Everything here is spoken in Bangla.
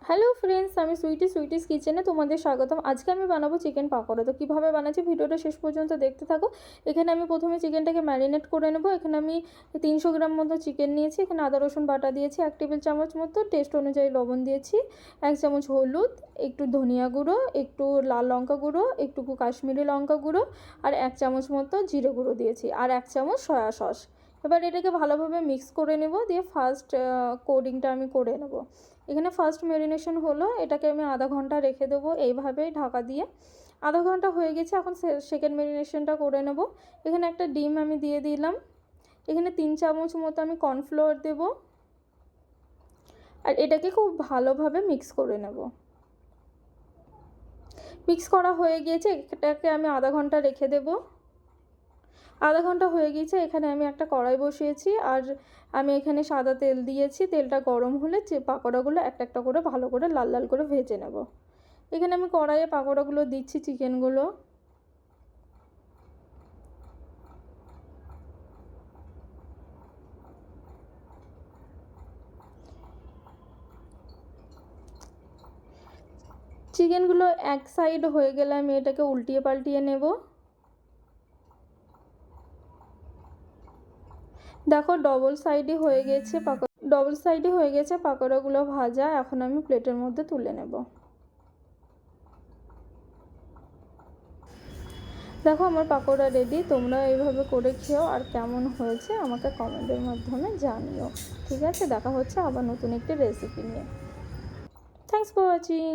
হ্যালো ফ্রেন্ডস, আমি সুইটিস কিচেনে তোমাদের স্বাগতম। আজকে আমি বানাবো চিকেন পাকোড়া। তো কীভাবে বানাচ্ছি ভিডিওটা শেষ পর্যন্ত দেখতে থাকো। এখানে আমি প্রথমে চিকেনটাকে ম্যারিনেট করে নেবো। এখানে আমি 300 গ্রাম মতো চিকেন নিয়েছি। এখানে আদা রসুন বাটা দিয়েছি 1 টেবিল চামচ মতো, টেস্ট অনুযায়ী লবণ দিয়েছি, 1 চামচ হলুদ, একটু ধনিয়া গুঁড়ো, একটু লাল লঙ্কা গুঁড়ো, একটুকু কাশ্মীরি লঙ্কা গুঁড়ো, আর 1 চামচ মতো জিরে গুঁড়ো দিয়েছি, আর 1 চামচ সয়া সস। এবার এটাকে ভালোভাবে মিক্স করে নেব, দিয়ে ফার্স্ট কোডিংটা আমি করে নেব। এখানে ফার্স্ট ম্যারিনেশন হলো, এটাকে আমি আধা ঘন্টা রেখে দেবো এইভাবেই ঢাকা দিয়ে। আধা ঘন্টা হয়ে গেছে, এখন সেকেন্ড ম্যারিনেশনটা করে নেব। এখানে একটা ডিম আমি দিয়ে দিলাম। এখানে 3 চামচ মতো আমি কর্নফ্লাওয়ার দেব, আর এটাকে খুব ভালোভাবে মিক্স করে নেব। মিক্স করা হয়ে গিয়েছে, এটাকে আমি আধা ঘন্টা রেখে দেবো। আধা ঘন্টা হয়ে গিয়েছে, এখানে আমি একটা কড়াই বসিয়েছি, আর আমি এখানে সাদা তেল দিয়েছি। তেলটা গরম হলে যে পাকোড়াগুলো একটা একটা করে ভালো করে লাল লাল করে ভেজে নেব। এখানে আমি কড়াইয়ে পাকোড়াগুলো দিচ্ছি, চিকেনগুলো। চিকেনগুলো এক সাইড হয়ে গেলে আমি এটাকে উল্টিয়ে পাল্টিয়ে নেব। দেখো ডবল সাইডই হয়ে গেছে পাকোড়াগুলো ভাজা। এখন আমি প্লেটের মধ্যে তুলে নেব। দেখো আমার পাকোড়া রেডি। তোমরা এইভাবে করে খেও, আর কেমন হয়েছে আমাকে কমেন্টের মাধ্যমে জানিও। ঠিক আছে, দেখা হচ্ছে আবার নতুন একটি রেসিপি নিয়ে। Thanks for watching.